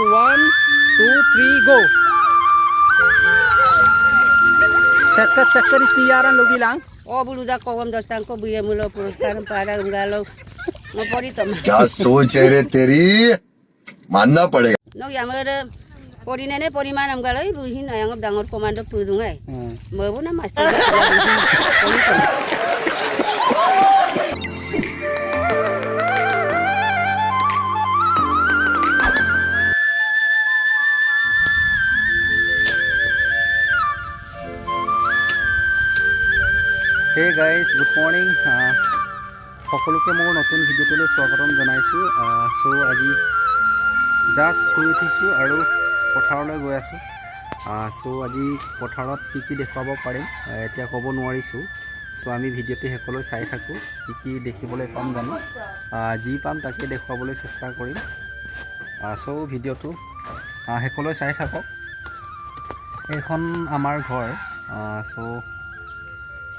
1, 2, 3, go. Sekat ispiaran lo bilang. Oh bulu dah kau dasar kau biar mula purusan pada galau. Ngapori tu. क्या सोच है रे तेरी मानना पड़ेगा No yang ada pori nene pori mana galau ibu hin yang dangor komando purungai. Mau na mas. Hey guys, good morning. সকলোকে মোৰ নতুন ভিডিঅ'টোলৈ স্বাগতম জনাইছোঁ। সো আজি জাষ্ট শুই উঠিছোঁ আৰু পথাৰলৈ গৈ আছোঁ। সো আজি পথাৰত কি দেখুৱাব পাৰিম এতিয়া ক'ব নোৱাৰিছোঁ। সো আমি ভিডিঅ'টো শেষলৈ চাই থাকোঁ, কি দেখিবলৈ পাম জানো। যি পাম তাকে দেখুৱাবলৈ চেষ্টা কৰিম। সো ভিডিঅ'টো শেষলৈ চাই থাকক। এইখন আমাৰ ঘৰ। সো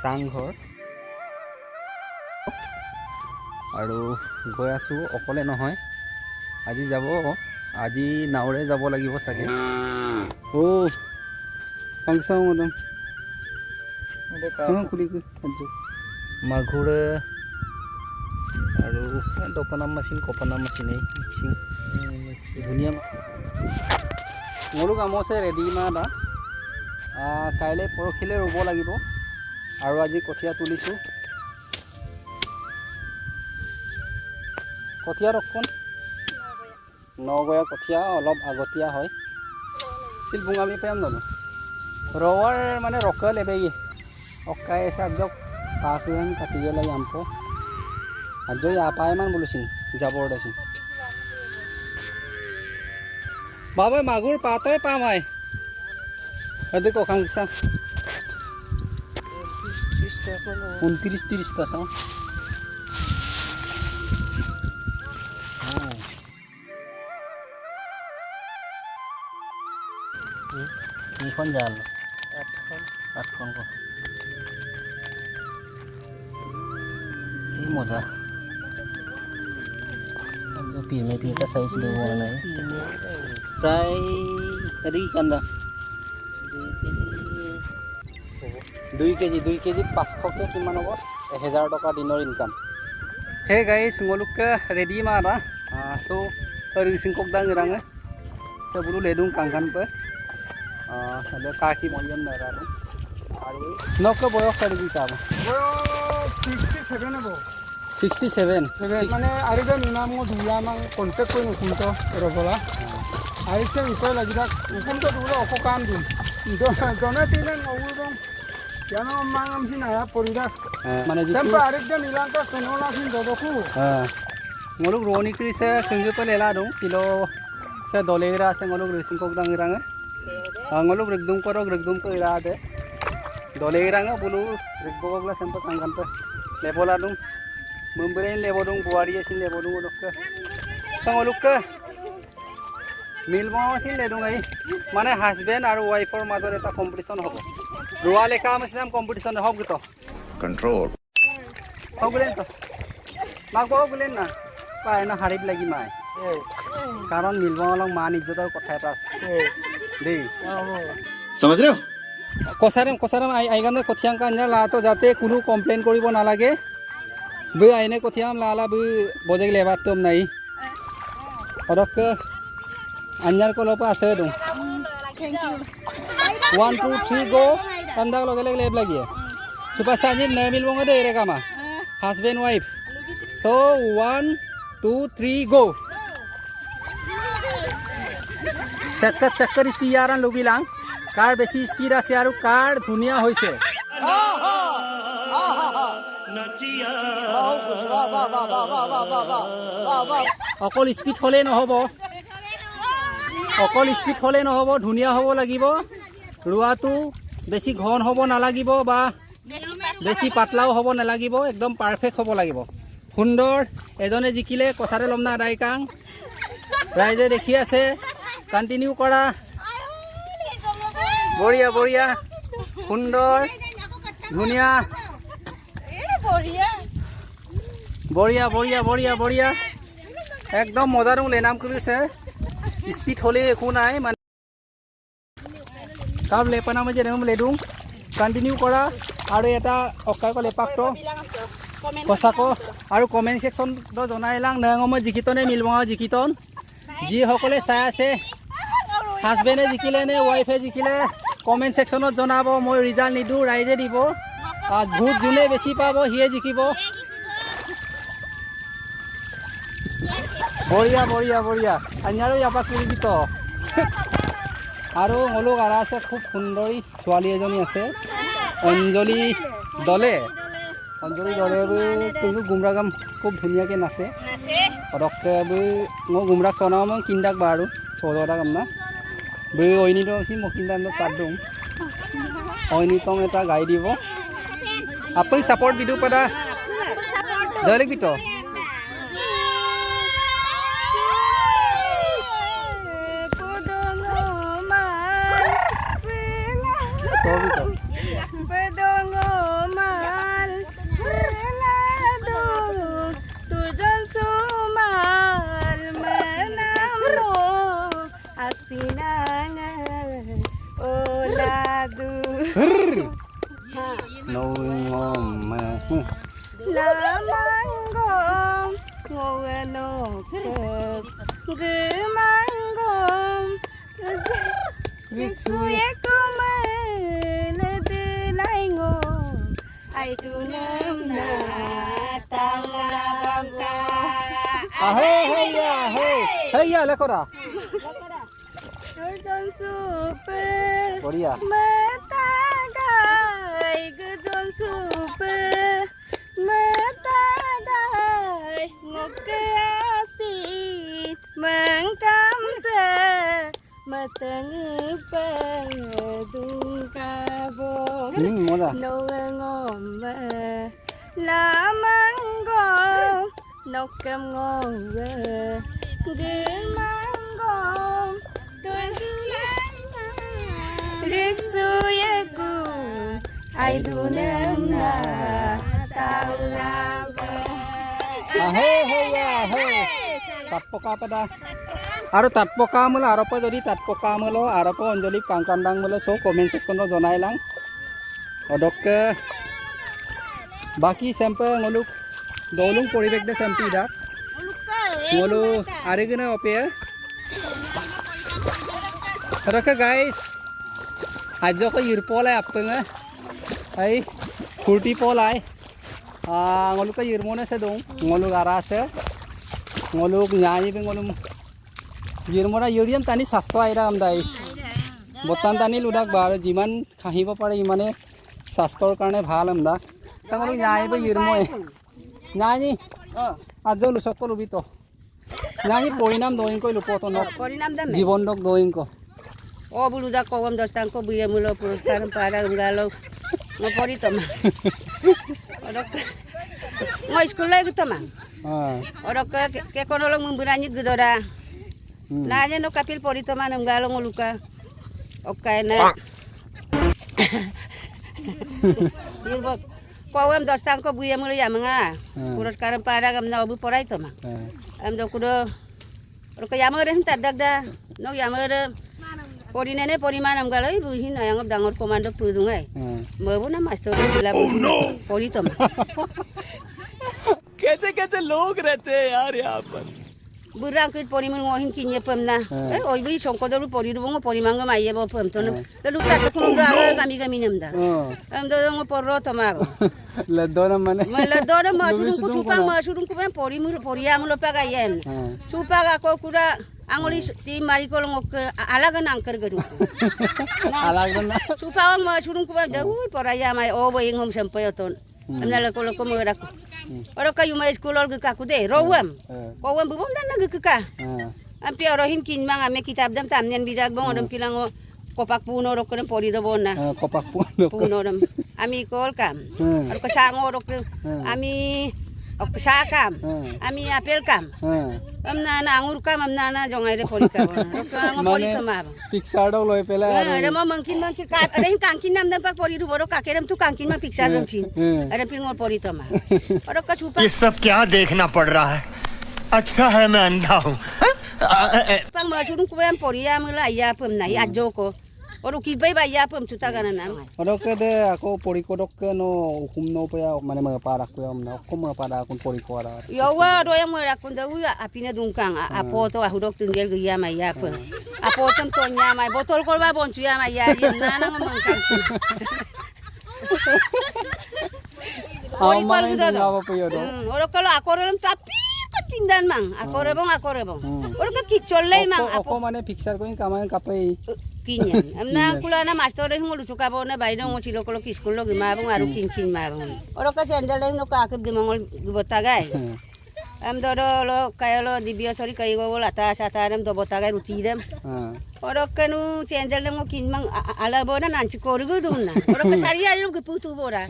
চাংঘৰ আৰু গৈ আছোঁ, অকলে নহয়। আজি নাওৰে যাব লাগিব চাগে। ফাংচন মদম মাগুৰ আৰু দপনাম মেচিন কপানাম মেচিন এই মিক্সিং ধুনীয়া মোৰো কাম আছে ৰেডি মা দা। কাইলৈ পৰহিলৈ ৰুব লাগিব আৰু আজি কঠীয়া তুলিছোঁ। কঠীয়া ৰক্ষণ নগয়া কঠীয়া অলপ আগতীয়া হয়। শিলবুং আমি পাম জানো ৰৱাৰ মানে ৰকেল এবেগি অকাই চাবজক পাকু আমি কাটি গেলে আম্প আজ আপায় মান বলেছিল যাবৰ দেছিল বাবা মাগুৰ পাতই পাম হয় এদি কখাংসা 29-30 চাওঁ। এইখন জাল 8খন এই মজা পিমেটিটা চাইজ দিব নাই প্ৰায় হেৰি কান্দা 2 কেজি 500কে কিমান হ'ব 1000 টকা দিনৰ ইনকাম। হে গাইছ ngolukka ready mara so risingkok dang range so bulu ledung kangkan pe ada kaki monjam naralu aru nokka boyok kari kita boyok 67 abo 67 মানে আরিদে নিনামো দুলামাং কন্টাক্ট কই নকুনটো রবলা আরিছে ইকো লাগিদা নকুনটো দুলা অপকাম দিন জনে তিলেন অউদম কেন মাংম সিনায়া পরিদা মানে তেম্পা আরিদে নিলান্তা কেনলা scene দদকু ngoluk roni krise kengge pe lela dong kilo se dolera se ngoluk risingkok dang range ngoluk regdum ko ira de dolera nga bulu regbogok la sempa kangkan pe lebola dong membrein lebodong buari sin lebodong olok ngoluk ke milmo sin ledong ai mane husband aru wife or major eta competition hobo ruwa leka maslam competition hob gito control hogulen to magbo hogulen na পায় না হাৰিত লাগি মায় কাৰণ মিলবলক মান ইজ্জতৰ কথা এটা আছে দেই समझ रहे हो কছাৰাম আইগানে কঠিয়াং কাঞ্জা লাতো যাতে কোনো কমপ্লেইন কৰিব নালাগে বৈ আইনে কঠিয়াম লালা বৈ বজেক লেবাতম নাই অৰক আঞ্জাৰ কলপ আছে দম 1 2 3 গো কান্দা লগে লগে লেব লাগিয়ে সুপাৰ সাজিব নে মিলবং দে রে কামা husband wife so 1 2 3 go sekat ispiaran lo bilang কাৰ বেছি স্পিড আছে আৰু কাৰ ধুনীয়া হৈছে অকল স্পিড হলে নহব ধুনীয়া হ'ব লাগিব ৰুৱাটো বেছি ঘন হ'ব নালাগিব বা বেছি পাতলাও হ'ব নালাগিব একদম পাৰফেক্ট হ'ব লাগিব সুন্দৰ এজনে জিকিলে কছাৰে লমনা আদাই কাং ৰাইজে দেখি আছে কন্টিনিউ কৰা বঢ়িয়া সুন্দৰ ধুনীয়া বঢ়িয়া একদম মজা ৰং লেনাম কৰিছে স্পিড হ'লে একো নাই মানে কাপ লেপানা মই যেনে লেডুং কণ্টিনিউ কৰা আৰু এটা অকাইক লেপাকটো সঁচাকৈ আৰু কমেণ্ট ছেকশ্যনত জনাই লাং নং মই জিকিতনে মিলব জিকিতন যিসকলে চাই আছে হাজবেণ্ডে জিকিলে নে ৱাইফে জিকিলে কমেণ্ট ছেকশ্যনত জনাব মই ৰিজাল্ট নিদিওঁ ৰাইজে দিব ভোট যোনে বেছি পাব সিয়ে জিকিব বঢ়িয়া বঢ়িয়া বঢ়িয়া আন্যাৰো ইয়াৰ পৰা কিৰিবিত আৰু মোলোক আৰু আছে খুব সুন্দৰী ছোৱালী এজনী আছে অঞ্জলি দলে কিন্তু গুমৰা গাম খুব ধুনীয়াকৈ নাচে পটককৈ মই গুমৰা চনাওঁ মই কিন্দাক বা আৰু চৌধটা কাম না বৈ অইনিত আছে মই কিন্দাক তাত দিওঁ অইনিতং এটা গাই দিব আপুনি ছাপৰ্ট দিওঁ পাদা জয়লিক বিত Hey, lekora. Korea. Moda. Nokam ngowe gemangong riksuyaku aidunamna talaga ahe tatpoka pada আৰু তাতপকা আমল আৰপ যদি তাতপকা আমল আৰপ অঞ্জলি কাংকান্দাং মলে সব কমেন্ট সেকশনত জনাই লাং অদকে বাকি চেম্পে ngoluk dolung পৰিবেশ দে চেম্পি দা ngolu আরেগনে অপে रखे गाइस आज को इरपोल है अपने आई फुर्ती पोल आए ngolu का इरमोने से दो ngolu आरा से ngolu nyanyi पे ngolu इरमोना यूरियन तानी सस्ता आइरा हमदाई बतन तानी लुडाक बार जिमान खाहिब पारे इमाने स्वास्थ्यर कारणे ভাল हमदा ngolu nyanyi पे इरमो nyanyi आज लुसक लुबी तो nyanyi परिणाम दोइन को लुपतो न परिणाम दम जीवन दक दोइन को ओ बुलुदा कवम दस्तान को बुया मुलो पुरस्कार पारा गालो न परि तमा म स्कुल लाई गुतमा और के कोनो लोग मुंबरानी गुदरा नाजे नो कपिल परि तमा न गालो ngoluka ओकाय ना निर्बक कवम दस्तान को बुया मुलो यामंगा पुरस्कार पारा gamna obu porai tama am do kudo और के यामरे हंता दगदा नो यामरे परिनेने परिमाण हमगालै बुहिन आंग डांगर कमान्डो पुदुङै मबो ना मास्टर सिला परि तमा कैसे कैसे लोग रहते हैं यार यहाँ पर बुरां के परिमन मोहिन किन्ये पमना ए ओइबि संकदरु परिरुबंग परिमांग माइयेबो पमतन लुता तकुन दा गामि गामि नमदा हम दंग पररो तमा लदोन माने लदोन मसुरुं को सुपां मसुरुं को परिमुल परिया मुलो पागायेन सुपागा को कुरा आंगुली ती मारी को लंग आलागन आंकर गदु आलागन सुपां मसुरुं को दा पराया माय ओ बयिं हम सम्पयतन हमना लको लको मगरा और कयु मा स्कूल और काकु दे रोवम कोवम बुबम dan nagkaka ampi orohin kinmang ame kitab dam tamnen bidag bong odom pilango kopak puno rok kan pori do bona kopak puno dam ami kol kam ar ko sango rok ami ok sakam ami apel kam amna na angur kam amna na jongai re pori kam rok ang pori tama picture dog loi pela are mo mangkin mangkin ka are kangkin nam dam par pori ru boro kakerem tu kangkin ma picture dam chin are pilngor pori tama और का छुपा ये सब क्या देखना पड़ रहा है अच्छा है मैं अंधा हूँ Pang masurung ko yan poriya mula ayapam na iadjo ko. Oro kibay ba ayapam sutagan na. Odoke de ako porikodok no hukum no pa mane mga parak ko am na ko mga para akong porikora. Yawa do yang mura kun da uya apina dungkang apo to ahudok tunggel gya ma ayapam. Apo tam to nya ma botol ko ba boncu ya ma ya na na mangkang. Ang mga hindi nga po yun. Oro kalau ako rin tapi tindan mang ako rebong. Oro ka kicholay mang ako mane picture ko yung kamay kapay. Kinyan. Amna kula na master rin ngulu suka bo na baydo ngo silo kolo kiskul lo gimabong aru kincin mabong. Oro ka sendal rin no ka akib dimongol gibotagay. Am dodo lo kayo lo dibio sorry kayo go lata satanam do botagay ruti dem. Oro kanu sendal mo kin mang ala bo na nanchi kori go dun na. Oro ka sariya rin giputu bora.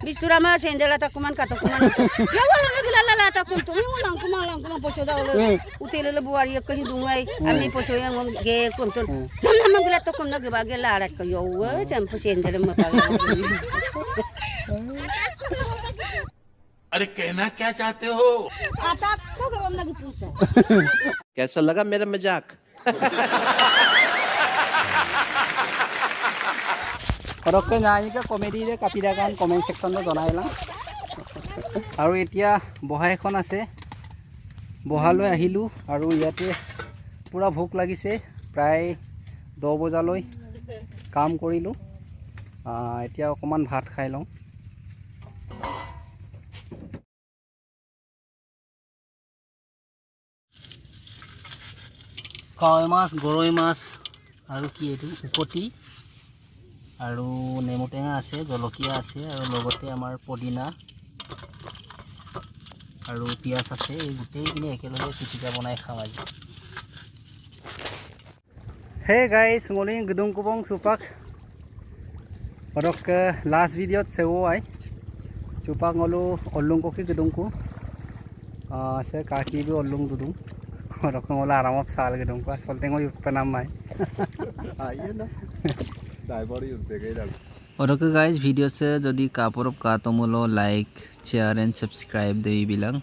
Bistura ma sendal ata kuman katakuman. Ya wala nagilala lata kuntu mi ulang kumang poso daw lo. Utile lo buari ko hindungay. Ami poso yang ge kumtul. Nam gila to kum nagibage larat ko yo we tempo sendal mo ta. अरे कहना क्या चाहते हो? Ata ko gawam nagipusa. कैसा लगा मेरा मजाक? পটককৈ নাইকা কমেডিৰে কাপিদা গান কমেণ্ট ছেকশ্যনত জনাই লওঁ আৰু এতিয়া বহা এখন আছে বহালৈ আহিলোঁ আৰু ইয়াতে পূৰা ভোক লাগিছে প্ৰায় 10 বজালৈ কাম কৰিলোঁ এতিয়া অকণমান ভাত খাই লওঁ কাৱৈ মাছ গৰৈ মাছ আৰু কি এইটো উপতি আৰু নেমু টেঙা আছে জলকীয়া আছে আৰু লগতে আমাৰ পদিনা আৰু পিয়াজ আছে এই গোটেইখিনি একেলগে পিটিকা বনাই খাম আজি হে গাইস মৰ্নিং গদুং কুবং সুপাক পৰক লাষ্ট ভিডিঅ'ত সেও আই সুপাক ngolu অল্লুং ককি গদুংকু আছে কাকি বি অল্লুং দুদুং পৰক ngolu আৰামত সাল গদুংকু আসলতে ngoi উপনাম মাই আইয়ে না और ओके गाइस वीडियो से जदि कापरब का तो मोलो लाइक शेयर एंड सब्सक्राइब देई बिलंग